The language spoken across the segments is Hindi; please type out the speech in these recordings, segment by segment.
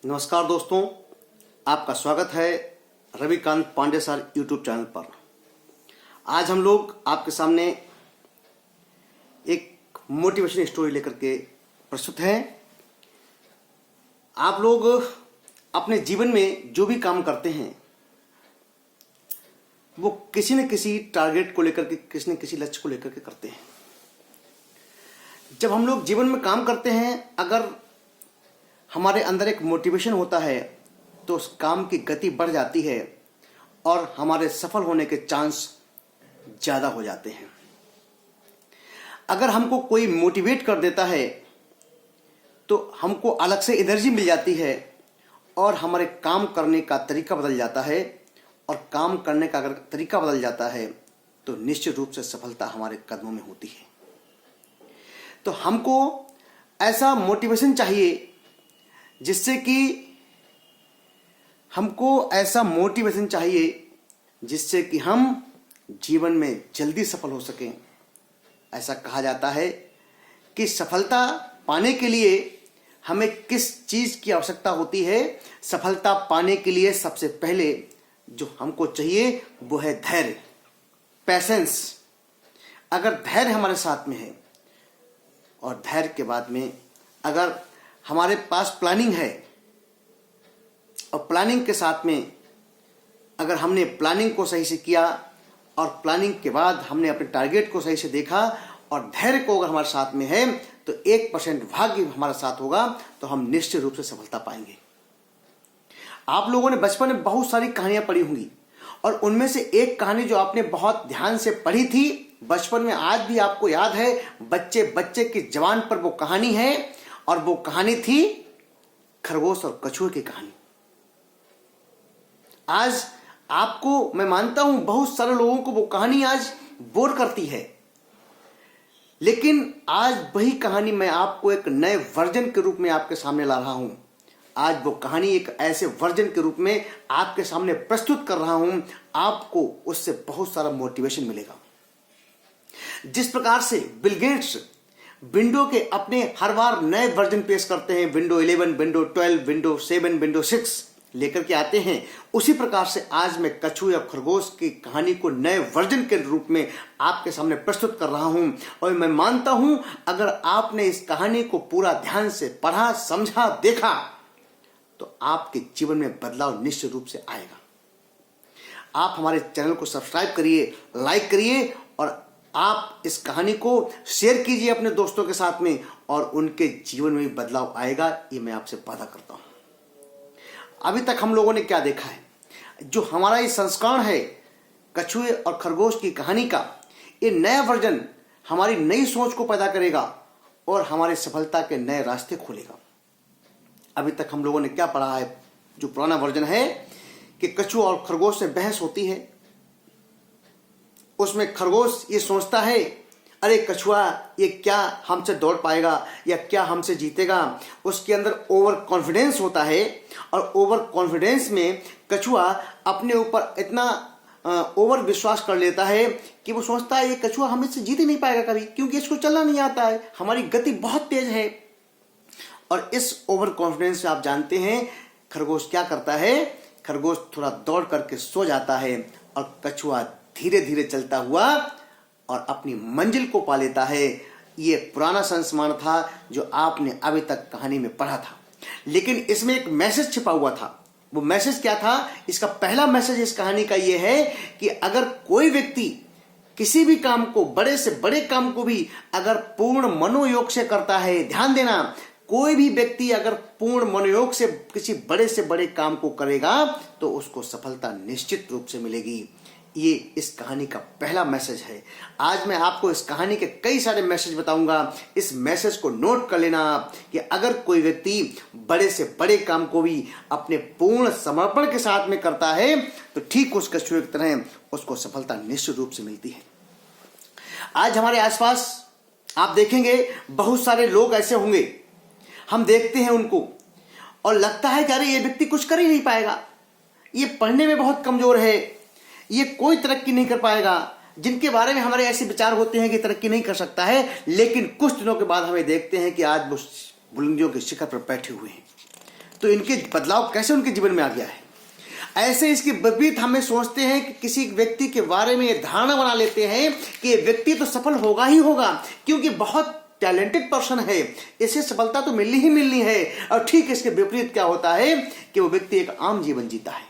नमस्कार दोस्तों, आपका स्वागत है Ravikant Pandey sir YouTube channel पर। आज हम लोग आपके सामने एक मोटिवेशन स्टोरी लेकर के प्रस्तुत हैं। आप लोग अपने जीवन में जो भी काम करते हैं वो किसी न किसी टारगेट को लेकर के, किसी न किसी लक्ष्य को लेकर के करते हैं। जब हम लोग जीवन में काम करते हैं, अगर हमारे अंदर एक मोटिवेशन होता है तो उस काम की गति बढ़ जाती है और हमारे सफल होने के चांस ज़्यादा हो जाते हैं। अगर हमको कोई मोटिवेट कर देता है तो हमको अलग से एनर्जी मिल जाती है और हमारे काम करने का तरीका बदल जाता है, और काम करने का अगर तरीका बदल जाता है तो निश्चित रूप से सफलता हमारे कदमों में होती है। तो हमको ऐसा मोटिवेशन चाहिए जिससे कि हम जीवन में जल्दी सफल हो सकें। ऐसा कहा जाता है कि सफलता पाने के लिए हमें किस चीज़ की आवश्यकता होती है। सफलता पाने के लिए सबसे पहले जो हमको चाहिए वो है धैर्य, पैशेंस। अगर धैर्य हमारे साथ में है और धैर्य के बाद में अगर हमारे पास प्लानिंग है और प्लानिंग के साथ में अगर हमने प्लानिंग को सही से किया और प्लानिंग के बाद हमने अपने टारगेट को सही से देखा और धैर्य को अगर हमारे साथ में है तो 1% भाग्य हमारा साथ होगा तो हम निश्चित रूप से सफलता पाएंगे। आप लोगों ने बचपन में बहुत सारी कहानियां पढ़ी होंगी और उनमें से एक कहानी जो आपने बहुत ध्यान से पढ़ी थी बचपन में, आज भी आपको याद है, बच्चे बच्चे की जबान पर वो कहानी है और वो कहानी थी खरगोश और कछुए की कहानी। आज आपको, मैं मानता हूं बहुत सारे लोगों को वो कहानी आज बोर करती है, लेकिन आज वही कहानी मैं आपको एक नए वर्जन के रूप में आपके सामने ला रहा हूं। आज वो कहानी एक ऐसे वर्जन के रूप में आपके सामने प्रस्तुत कर रहा हूं, आपको उससे बहुत सारा मोटिवेशन मिलेगा। जिस प्रकार से बिल गेट्स विंडो के अपने हर बार नए वर्जन पेश करते हैं, विंडो 11, विंडो 12, विंडो 7, विंडो 6 लेकर के आते हैं, उसी प्रकार से आज मैं कछुए और खरगोश की कहानी को नए वर्जन के रूप में आपके सामने प्रस्तुत कर रहा हूं। और मैं मानता हूं अगर आपने इस कहानी को पूरा ध्यान से पढ़ा, समझा, देखा तो आपके जीवन में बदलाव निश्चित रूप से आएगा। आप हमारे चैनल को सब्सक्राइब करिए, लाइक करिए और आप इस कहानी को शेयर कीजिए अपने दोस्तों के साथ में और उनके जीवन में भी बदलाव आएगा, ये मैं आपसे वादा करता हूं। अभी तक हम लोगों ने क्या देखा है, जो हमारा ये संस्करण है कछुए और खरगोश की कहानी का, ये नया वर्जन हमारी नई सोच को पैदा करेगा और हमारी सफलता के नए रास्ते खोलेगा। अभी तक हम लोगों ने क्या पढ़ा है, जो पुराना वर्जन है कि कछुआ और खरगोश से बहस होती है। उसमें खरगोश ये सोचता है, अरे कछुआ ये क्या हमसे दौड़ पाएगा या क्या हमसे जीतेगा। उसके अंदर ओवर कॉन्फिडेंस होता है और ओवर कॉन्फिडेंस में कछुआ अपने ऊपर इतना ओवर विश्वास कर लेता है कि वो सोचता है ये कछुआ हमसे जीत ही नहीं पाएगा कभी, क्योंकि इसको चलना नहीं आता है, हमारी गति बहुत तेज है। और इस ओवर कॉन्फिडेंस से आप जानते हैं खरगोश क्या करता है, खरगोश थोड़ा दौड़ करके सो जाता है और कछुआ धीरे धीरे चलता हुआ और अपनी मंजिल को पा लेता है। ये पुराना संस्मरण था जो आपने अभी तक कहानी में पढ़ा था, लेकिन इसमें एक मैसेज छिपा हुआ था। वो मैसेज क्या था? इसका पहला मैसेज इस कहानी का ये है कि अगर कोई व्यक्ति किसी भी काम को, बड़े से बड़े काम को भी अगर पूर्ण मनोयोग से करता है, ध्यान देना, कोई भी व्यक्ति अगर पूर्ण मनोयोग से किसी बड़े से बड़े काम को करेगा तो उसको सफलता निश्चित रूप से मिलेगी। ये इस कहानी का पहला मैसेज है। आज मैं आपको इस कहानी के कई सारे मैसेज बताऊंगा। इस मैसेज को नोट कर लेना कि अगर कोई व्यक्ति बड़े से बड़े काम को भी अपने पूर्ण समर्पण के साथ में करता है तो ठीक उस कछुए की तरह उसको सफलता निश्चित रूप से मिलती है। आज हमारे आसपास आप देखेंगे बहुत सारे लोग ऐसे होंगे, हम देखते हैं उनको और लगता है कि अरे ये व्यक्ति कुछ कर ही नहीं पाएगा, ये पढ़ने में बहुत कमजोर है, ये कोई तरक्की नहीं कर पाएगा, जिनके बारे में हमारे ऐसे विचार होते हैं कि तरक्की नहीं कर सकता है, लेकिन कुछ दिनों के बाद हमें देखते हैं कि आज वो बुलंदियों के शिखर पर बैठे हुए हैं। तो इनके बदलाव कैसे उनके जीवन में आ गया है। ऐसे इसके विपरीत हमें सोचते हैं कि किसी व्यक्ति के बारे में ये धारणा बना लेते हैं कि ये व्यक्ति तो सफल होगा ही होगा, क्योंकि बहुत टैलेंटेड पर्सन है, इसे सफलता तो मिलनी ही मिलनी है। और ठीक इसके विपरीत क्या होता है कि वो व्यक्ति एक आम जीवन जीता है।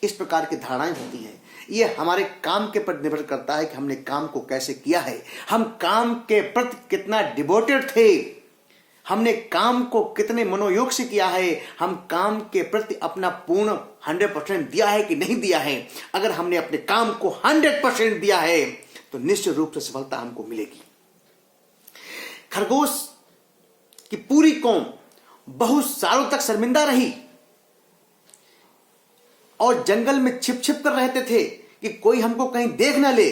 इस प्रकार की धारणाएं होती हैं। ये हमारे काम के पर निर्भर करता है कि हमने काम को कैसे किया है, हम काम के प्रति कितना डिवोटेड थे, हमने काम को कितने मनोयोग से किया है, हम काम के प्रति अपना पूर्ण 100% दिया है कि नहीं दिया है। अगर हमने अपने काम को 100% दिया है तो निश्चित रूप से सफलता हमको मिलेगी। खरगोश की पूरी कौम बहुत सालों तक शर्मिंदा रही और जंगल में छिप छिप कर रहते थे कि कोई हमको कहीं देख ना ले,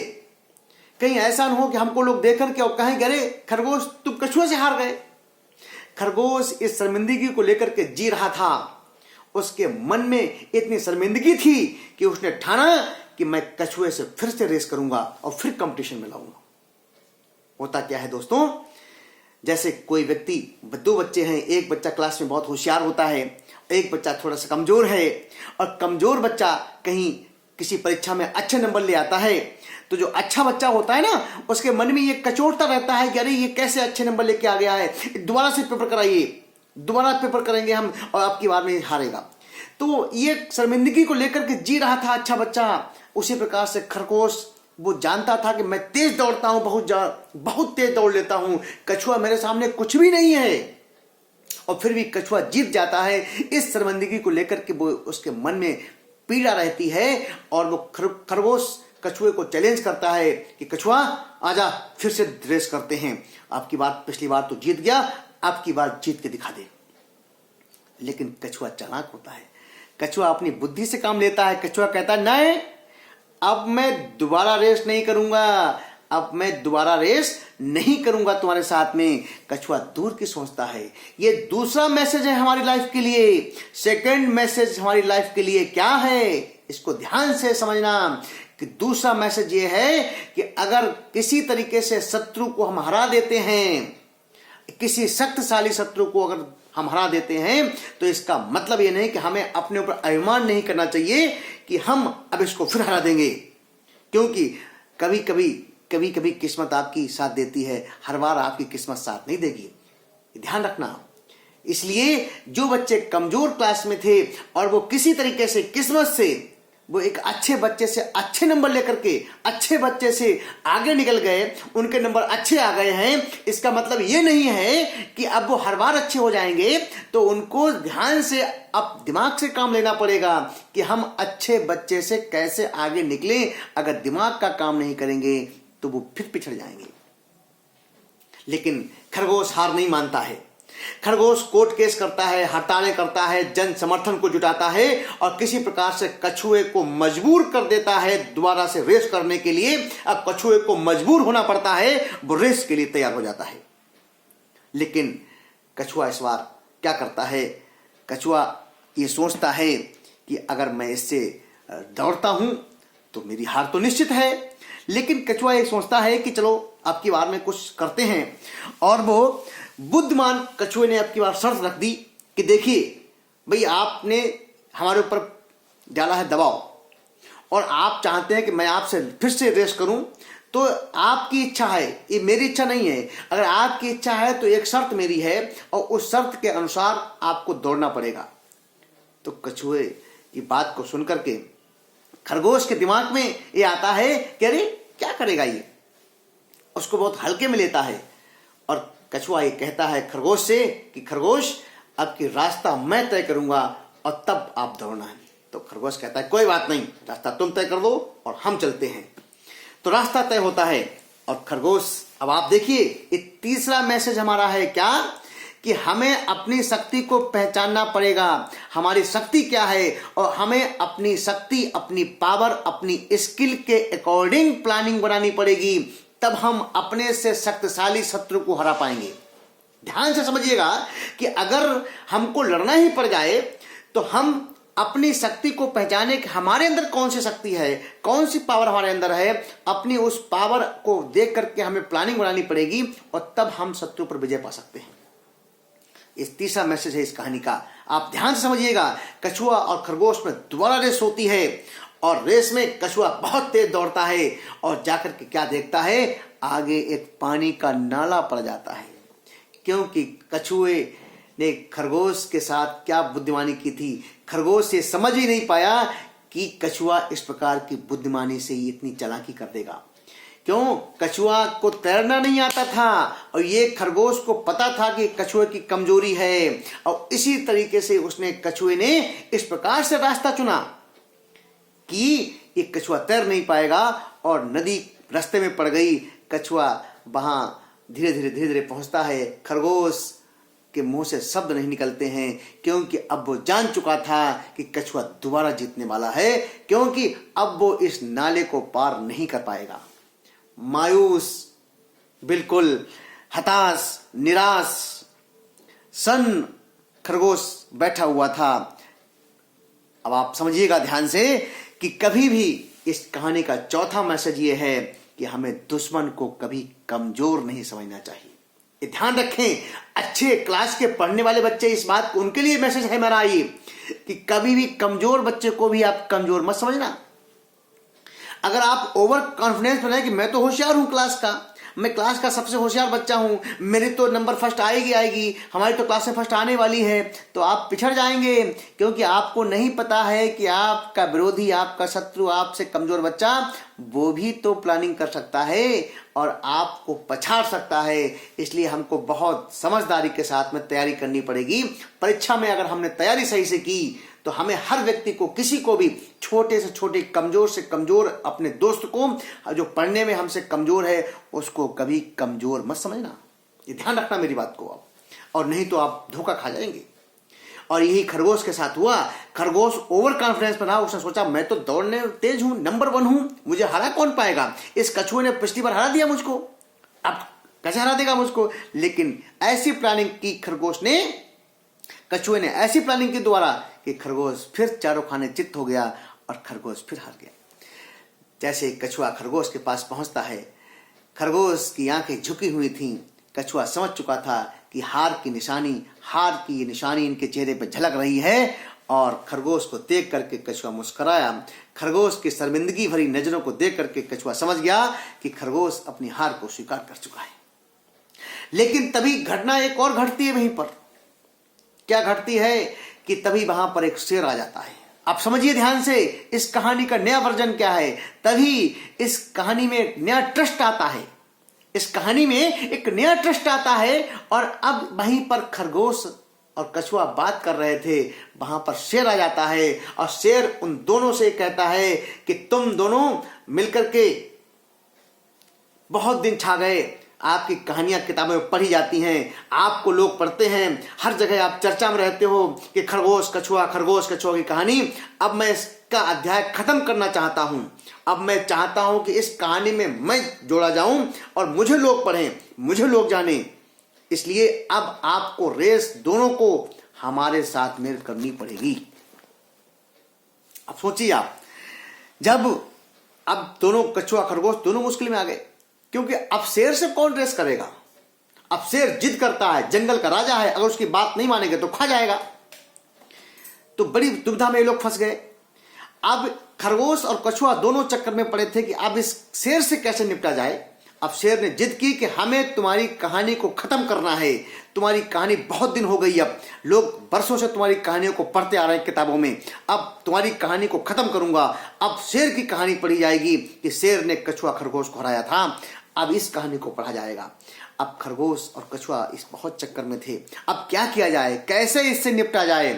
कहीं ऐसा न हो कि हमको लोग देख करके और कहें अरे खरगोश तुम कछुए से हार गए। खरगोश इस शर्मिंदगी को लेकर के जी रहा था। उसके मन में इतनी शर्मिंदगी थी कि उसने ठाना कि मैं कछुए से फिर से रेस करूंगा और फिर कंपटीशन में लाऊंगा। होता क्या है दोस्तों, जैसे कोई व्यक्ति, दो बच्चे हैं, एक बच्चा क्लास में बहुत होशियार होता है, एक बच्चा थोड़ा सा कमजोर है, और कमजोर बच्चा कहीं किसी परीक्षा में अच्छे नंबर ले आता है तो जो अच्छा बच्चा होता है ना, उसके मन में ये कचोटता रहता है कि अरे ये कैसे अच्छे नंबर लेके आ गया है, दोबारा से पेपर कराइए, दोबारा पेपर करेंगे हम और आपकी बार में हारेगा। तो ये शर्मिंदगी को लेकर के जी रहा था अच्छा बच्चा। उसी प्रकार से खरगोश, वो जानता था कि मैं तेज दौड़ता हूं, बहुत तेज दौड़ लेता हूं, कछुआ मेरे सामने कुछ भी नहीं है, और फिर भी कछुआ जीत जाता है। इस शर्मिंदगी को लेकर के वो उसके मन में पीड़ा रहती है और वो खरगोश कछुए को चैलेंज करता है कि कछुआ आजा फिर से रेस करते हैं, आपकी बार पिछली बार तो जीत गया, आपकी बार जीत के दिखा दे। लेकिन कछुआ चालाक होता है, कछुआ अपनी बुद्धि से काम लेता है। कछुआ कहता है नहीं, अब मैं दोबारा रेस नहीं करूंगा, अब मैं दोबारा रेस नहीं करूंगा तुम्हारे साथ में। कछुआ दूर की सोचता है। ये दूसरा मैसेज है हमारी लाइफ के लिए। सेकंड मैसेज हमारी लाइफ के लिए क्या है, इसको ध्यान से समझना कि दूसरा मैसेज ये है कि अगर किसी तरीके से शत्रु को हम हरा देते हैं, किसी शक्तिशाली शत्रु को अगर हम हरा देते हैं, तो इसका मतलब ये नहीं कि हमें अपने ऊपर अभिमान नहीं करना चाहिए कि हम अब इसको फिर हरा देंगे, क्योंकि कभी कभी किस्मत आपकी साथ देती है, हर बार आपकी किस्मत साथ नहीं देगी, ध्यान रखना। इसलिए जो बच्चे कमजोर क्लास में थे और वो किसी तरीके से किस्मत से वो एक अच्छे बच्चे से अच्छे नंबर लेकर के अच्छे बच्चे से आगे निकल गए, उनके नंबर अच्छे आ गए हैं, इसका मतलब ये नहीं है कि अब वो हर बार अच्छे हो जाएंगे। तो उनको ध्यान से अब दिमाग से काम लेना पड़ेगा कि हम अच्छे बच्चे से कैसे आगे निकलें। अगर दिमाग का काम नहीं करेंगे तो वो फिर पिछड़ जाएंगे। लेकिन खरगोश हार नहीं मानता है। खरगोश कोर्ट केस करता है, हड़तालें करता है, जन समर्थन को जुटाता है और किसी प्रकार से कछुए को मजबूर कर देता है दोबारा से रेस करने के लिए। अब कछुए को मजबूर होना पड़ता है, वो रेस के लिए तैयार हो जाता है। लेकिन कछुआ इस बार क्या करता है, कछुआ ये सोचता है कि अगर मैं इससे दौड़ता हूं तो मेरी हार तो निश्चित है। लेकिन कछुआ ये सोचता है कि चलो अब की बार में कुछ करते हैं, और वो बुद्धिमान कछुए ने अब की बार शर्त रख दी कि देखिए भाई, आपने हमारे ऊपर डाला है दबाव और आप चाहते हैं कि मैं आपसे फिर से रेस करूं, तो आपकी इच्छा है, ये मेरी इच्छा नहीं है। अगर आपकी इच्छा है तो एक शर्त मेरी है और उस शर्त के अनुसार आपको दौड़ना पड़ेगा। तो कछुए की बात को सुनकर के खरगोश के दिमाग में ये आता है कि अरे क्या करेगा ये, उसको बहुत हल्के में लेता है। और कछुआ ये कहता है खरगोश से कि खरगोश, अब की रास्ता मैं तय करूंगा और तब आप दौड़ना है। तो खरगोश कहता है कोई बात नहीं, रास्ता तुम तय कर दो और हम चलते हैं। तो रास्ता तय होता है और खरगोश, अब आप देखिए ये तीसरा मैसेज हमारा है क्या, कि हमें अपनी शक्ति को पहचानना पड़ेगा। हमारी शक्ति क्या है और हमें अपनी शक्ति, अपनी पावर, अपनी स्किल के अकॉर्डिंग प्लानिंग बनानी पड़ेगी, तब हम अपने से शक्तिशाली शत्रु को हरा पाएंगे। ध्यान से समझिएगा कि अगर हमको लड़ना ही पड़ जाए तो हम अपनी शक्ति को पहचाने कि हमारे अंदर कौन सी शक्ति है, कौन सी पावर हमारे अंदर है, अपनी उस पावर को देख करके हमें प्लानिंग बनानी पड़ेगी और तब हम शत्रु पर विजय पा सकते हैं। इस तीसरा मैसेज है इस कहानी का। आप ध्यान से समझिएगा। कछुआ और खरगोश में दोबारा रेस होती है और रेस में कछुआ बहुत तेज दौड़ता है और जाकर के क्या देखता है, आगे एक पानी का नाला पड़ जाता है। क्योंकि कछुए ने खरगोश के साथ क्या बुद्धिमानी की थी, खरगोश ये समझ ही नहीं पाया कि कछुआ इस प्रकार की बुद्धिमानी से ही इतनी चालाकी कर देगा। क्यों? कछुआ को तैरना नहीं आता था और ये खरगोश को पता था कि कछुए की कमजोरी है, और इसी तरीके से उसने कछुए ने इस प्रकार से रास्ता चुना कि ये कछुआ तैर नहीं पाएगा और नदी रास्ते में पड़ गई। कछुआ वहां धीरे धीरे पहुंचता है। खरगोश के मुंह से शब्द नहीं निकलते हैं क्योंकि अब वो जान चुका था कि कछुआ दोबारा जीतने वाला है, क्योंकि अब वो इस नाले को पार नहीं कर पाएगा। मायूस, बिल्कुल हताश, निराश सन खरगोश बैठा हुआ था। अब आप समझिएगा ध्यान से कि कभी भी इस कहानी का चौथा मैसेज ये है कि हमें दुश्मन को कभी कमजोर नहीं समझना चाहिए। ये ध्यान रखें, अच्छे क्लास के पढ़ने वाले बच्चे इस बात को, उनके लिए मैसेज है मेरा ये कि कभी भी कमजोर बच्चे को भी आप कमजोर मत समझना। अगर आप ओवर कॉन्फिडेंस बनाए कि मैं तो होशियार हूं क्लास का, मैं क्लास का सबसे होशियार बच्चा हूं, मेरे तो नंबर फर्स्ट आएगी, हमारी तो क्लास में फर्स्ट आने वाली है, तो आप पिछड़ जाएंगे। क्योंकि आपको नहीं पता है कि आपका विरोधी, आपका शत्रु, आपसे कमजोर बच्चा, वो भी तो प्लानिंग कर सकता है और आपको पछाड़ सकता है। इसलिए हमको बहुत समझदारी के साथ में तैयारी करनी पड़ेगी। परीक्षा में अगर हमने तैयारी सही से की तो हमें हर व्यक्ति को, किसी को भी, छोटे से छोटे, कमजोर से कमजोर अपने दोस्त को जो पढ़ने में हमसे कमजोर है उसको कभी कमजोर मत समझना। ये ध्यान रखना मेरी बात को आप, और नहीं तो आप धोखा खा जाएंगे। और यही खरगोश के साथ हुआ। खरगोश ओवर कॉन्फिडेंस में था, उसने सोचा मैं तो दौड़ने तेज हूं, नंबर 1 हूं, मुझे हरा कौन पाएगा। इस कछुए ने पिछली बार हरा दिया मुझको, अब कैसे हरा देगा मुझको। लेकिन ऐसी प्लानिंग की खरगोश ने, कछुए ने ऐसी प्लानिंग की द्वारा कि खरगोश फिर चारों खाने चित्त हो गया और खरगोश फिर हार गया। जैसे कछुआ खरगोश के पास पहुंचता है, खरगोश की आंखें झुकी हुई थीं। कछुआ समझ चुका था कि हार की ये निशानी इनके चेहरे पर झलक रही है, और खरगोश को देख करके कछुआ मुस्कुराया। खरगोश की शर्मिंदगी भरी नजरों को देख करके कछुआ समझ गया कि खरगोश अपनी हार को स्वीकार कर चुका है। लेकिन तभी घटना एक और घटती है वहीं पर। क्या घटती है कि तभी वहां पर एक शेर आ जाता है। आप समझिए ध्यान से, इस कहानी का नया वर्जन क्या है। तभी इस कहानी में एक नया ट्विस्ट आता है। इस कहानी में एक नया ट्विस्ट आता है और अब वहीं पर खरगोश और कछुआ बात कर रहे थे, वहां पर शेर आ जाता है और शेर उन दोनों से कहता है कि तुम दोनों मिलकर के बहुत दिन छा गए, आपकी कहानियां किताबों में पढ़ी जाती हैं, आपको लोग पढ़ते हैं, हर जगह आप चर्चा में रहते हो कि खरगोश कछुआ की कहानी। अब मैं इसका अध्याय खत्म करना चाहता हूं। अब मैं चाहता हूं कि इस कहानी में मैं जोड़ा जाऊं और मुझे लोग पढ़ें, मुझे लोग जाने। इसलिए अब आपको रेस दोनों को हमारे साथ में करनी पड़ेगी। अब सोचिए आप, जब अब दोनों कछुआ खरगोश दोनों मुश्किल में आ गए, क्योंकि अब शेर से कौन रेस करेगा। अब शेर जिद करता है, जंगल का राजा है, अगर उसकी बात नहीं मानेंगे तो खा जाएगा। तो बड़ी दुविधा में ये लोग फंस गए। अब खरगोश और कछुआ दोनों चक्कर में पड़े थे कि अब इस शेर से कैसे निपटा जाए। अब शेर ने जिद की कि हमें तुम्हारी कहानी को खत्म करना है। तुम्हारी कहानी बहुत दिन हो गई, अब लोग बरसों से तुम्हारी कहानियों को पढ़ते आ रहे हैं किताबों में, अब तुम्हारी कहानी को खत्म करूंगा। अब शेर की कहानी पढ़ी जाएगी कि शेर ने कछुआ खरगोश को हराया था। अब इस कहानी को पढ़ा जाएगा। अब खरगोश और कछुआ इस बहुत चक्कर में थे, अब क्या किया जाए, कैसे इससे निपटा जाए।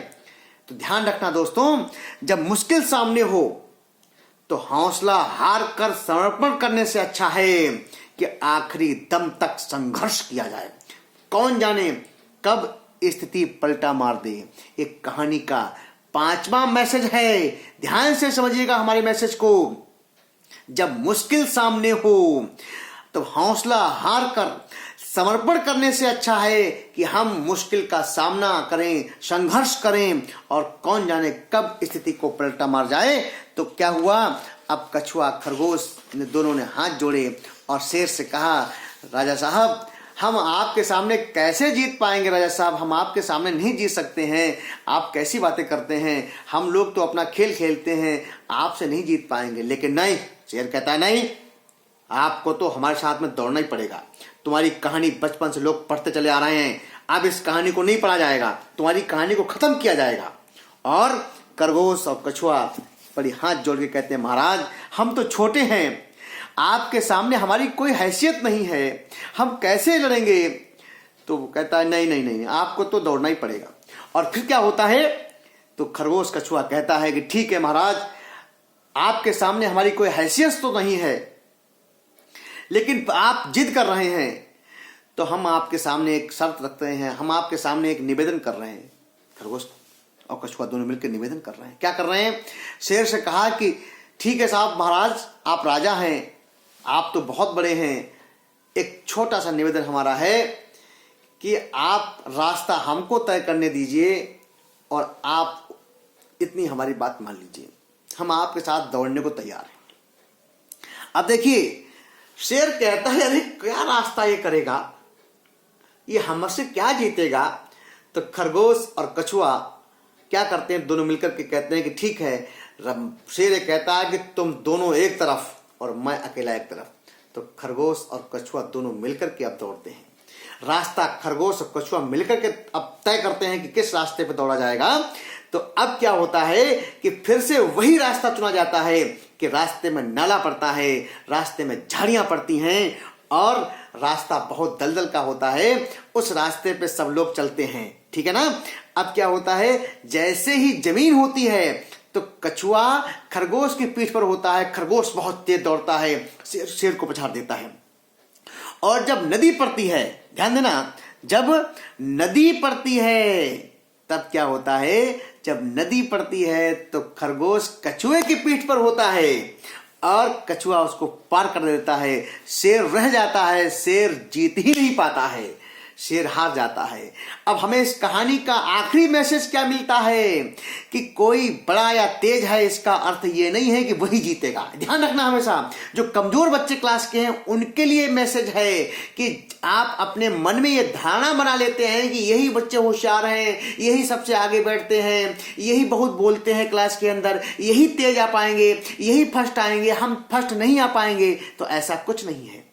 तो ध्यान रखना दोस्तों, जब मुश्किल सामने हो तो हौसला हार कर समर्पण करने से अच्छा है कि आखिरी दम तक संघर्ष किया जाए। कौन जाने कब स्थिति पलटा मार दे। एक कहानी का 5वां मैसेज है, ध्यान से समझिएगा हमारे मैसेज को। जब मुश्किल सामने हो तो हौसला हार कर समर्पण करने से अच्छा है कि हम मुश्किल का सामना करें, संघर्ष करें, और कौन जाने कब स्थिति को पलटा मार जाए। तो क्या हुआ, अब कछुआ खरगोश ने दोनों ने हाथ जोड़े और शेर से कहा, राजा साहब हम आपके सामने कैसे जीत पाएंगे राजा साहब, हम आपके सामने नहीं जीत सकते हैं, आप कैसी बातें करते हैं, हम लोग तो अपना खेल खेलते हैं, आपसे नहीं जीत पाएंगे। लेकिन नहीं, शेर कहता है नहीं, आपको तो हमारे साथ में दौड़ना ही पड़ेगा। तुम्हारी कहानी बचपन से लोग पढ़ते चले आ रहे हैं, अब इस कहानी को नहीं पढ़ा जाएगा, तुम्हारी कहानी को खत्म किया जाएगा। और खरगोश और कछुआ बड़ी हाथ जोड़ के कहते हैं, महाराज हम तो छोटे हैं, आपके सामने हमारी कोई हैसियत नहीं है, हम कैसे लड़ेंगे। तो वो कहता है नहीं नहीं नहीं, आपको तो दौड़ना ही पड़ेगा। और फिर क्या होता है, तो खरगोश कछुआ कहता है कि ठीक है महाराज, आपके सामने हमारी कोई हैसियत तो नहीं है, लेकिन आप जिद कर रहे हैं, तो हम आपके सामने एक शर्त रखते हैं, हम आपके सामने एक निवेदन कर रहे हैं। खरगोश और कछुआ दोनों मिलकर निवेदन कर रहे हैं। क्या कर रहे हैं, शेर से कहा कि ठीक है साहब, महाराज आप राजा हैं, आप तो बहुत बड़े हैं, एक छोटा सा निवेदन हमारा है कि आप रास्ता हमको तय करने दीजिए और आप इतनी हमारी बात मान लीजिए, हम आपके साथ दौड़ने को तैयार हैं। अब देखिए, शेर कहता है अरे क्या रास्ता ये करेगा, ये हमसे क्या जीतेगा। तो खरगोश और कछुआ क्या करते हैं, दोनों मिलकर के कहते हैं कि ठीक है। शेर कहता है कि तुम दोनों एक तरफ और मैं अकेला एक तरफ। तो खरगोश और कछुआ दोनों मिलकर के अब दौड़ते हैं। रास्ता खरगोश और कछुआ मिलकर के अब तय करते हैं कि किस रास्ते पर दौड़ा जाएगा। तो अब क्या होता है कि फिर से वही रास्ता चुना जाता है कि रास्ते में नाला पड़ता है, रास्ते में झाड़ियां पड़ती हैं और रास्ता बहुत दलदल का होता है। उस रास्ते पे सब लोग चलते हैं, ठीक है ना। अब क्या होता है, जैसे ही जमीन होती है तो कछुआ खरगोश की पीठ पर होता है, खरगोश बहुत तेज दौड़ता है, शेर को पछाड़ देता है। और जब नदी पड़ती है, ध्यान देना, जब नदी पड़ती है तब क्या होता है, जब नदी पड़ती है तो खरगोश कछुए की पीठ पर होता है और कछुआ उसको पार कर देता है। शेर रह जाता है, शेर जीत ही नहीं पाता है, शेर हार जाता है। अब हमें इस कहानी का आखिरी मैसेज क्या मिलता है कि कोई बड़ा या तेज है, इसका अर्थ ये नहीं है कि वही जीतेगा। ध्यान रखना हमेशा, जो कमजोर बच्चे क्लास के हैं उनके लिए मैसेज है कि आप अपने मन में ये धारणा बना लेते हैं कि यही बच्चे होशियार हैं, यही सबसे आगे बैठते हैं, यही बहुत बोलते हैं क्लास के अंदर, यही तेज आ पाएंगे, यही फर्स्ट आएंगे, हम फर्स्ट नहीं आ पाएंगे। तो ऐसा कुछ नहीं है,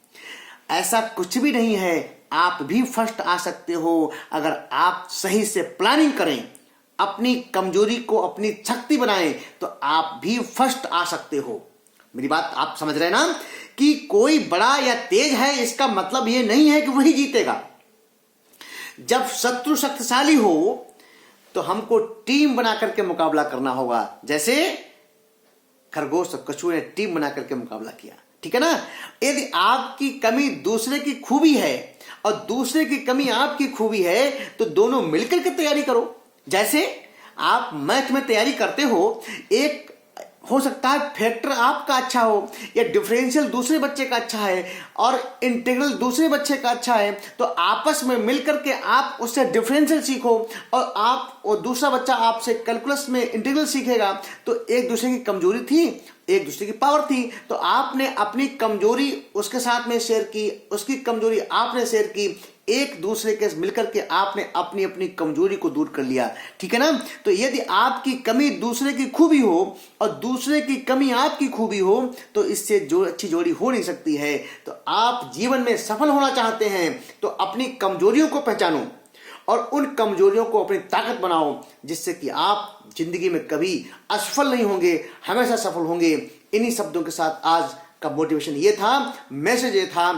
ऐसा कुछ भी नहीं है। आप भी फर्स्ट आ सकते हो अगर आप सही से प्लानिंग करें, अपनी कमजोरी को अपनी शक्ति बनाएं, तो आप भी फर्स्ट आ सकते हो। मेरी बात आप समझ रहे हैं ना, कि कोई बड़ा या तेज है इसका मतलब ये नहीं है कि वही जीतेगा। जब शत्रु शक्तिशाली हो तो हमको टीम बना करके मुकाबला करना होगा, जैसे खरगोश और कछुए ने टीम बना करके मुकाबला किया, ठीक है ना। यदि आपकी कमी दूसरे की खूबी है और दूसरे की कमी आपकी खूबी है तो दोनों मिलकर के तैयारी करो। जैसे आप मैथ में तैयारी करते हो, एक हो सकता है फैक्टर आपका अच्छा हो या डिफरेंशियल दूसरे बच्चे का अच्छा है और इंटीग्रल दूसरे बच्चे का अच्छा है, तो आपस में मिलकर के आप उससे डिफरेंशियल सीखो और आप और दूसरा बच्चा आपसे कैलकुलस में इंटीग्रल सीखेगा। तो एक दूसरे की कमजोरी थी, एक दूसरे की पावर थी, तो आपने अपनी कमजोरी उसके साथ में शेयर की, उसकी कमजोरी आपने शेयर की, एक दूसरे के मिलकर के आपने अपनी अपनी कमजोरी को दूर कर लिया, ठीक है ना। तो यदि आपकी कमी दूसरे की खूबी हो और दूसरे की कमी आपकी खूबी हो तो इससे जो अच्छी जोड़ी हो नहीं सकती है। तो आप जीवन में सफल होना चाहते हैं तो अपनी कमजोरियों को पहचानो और उन कमजोरियों को अपनी ताकत बनाओ, जिससे कि आप जिंदगी में कभी असफल नहीं होंगे, हमेशा सफल होंगे। इन्हीं शब्दों के साथ आज का मोटिवेशन ये था, मैसेज ये था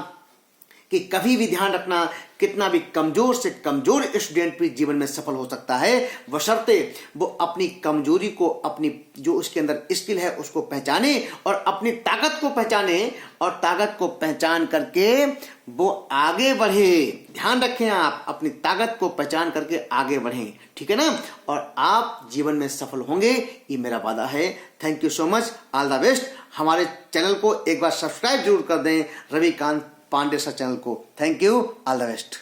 कि कभी भी ध्यान रखना, कितना भी कमजोर से कमजोर स्टूडेंट भी जीवन में सफल हो सकता है, बशर्ते वो अपनी कमजोरी को, अपनी जो उसके अंदर स्किल है उसको पहचाने और अपनी ताकत को पहचाने और ताकत को पहचान करके वो आगे बढ़े। ध्यान रखें, आप अपनी ताकत को पहचान करके आगे बढ़ें, ठीक है ना, और आप जीवन में सफल होंगे, ये मेरा वादा है। Thank you so much, all the best. हमारे चैनल को एक बार सब्सक्राइब जरूर कर दें, रविकांत पांडे सर चैनल को। Thank you, all the best.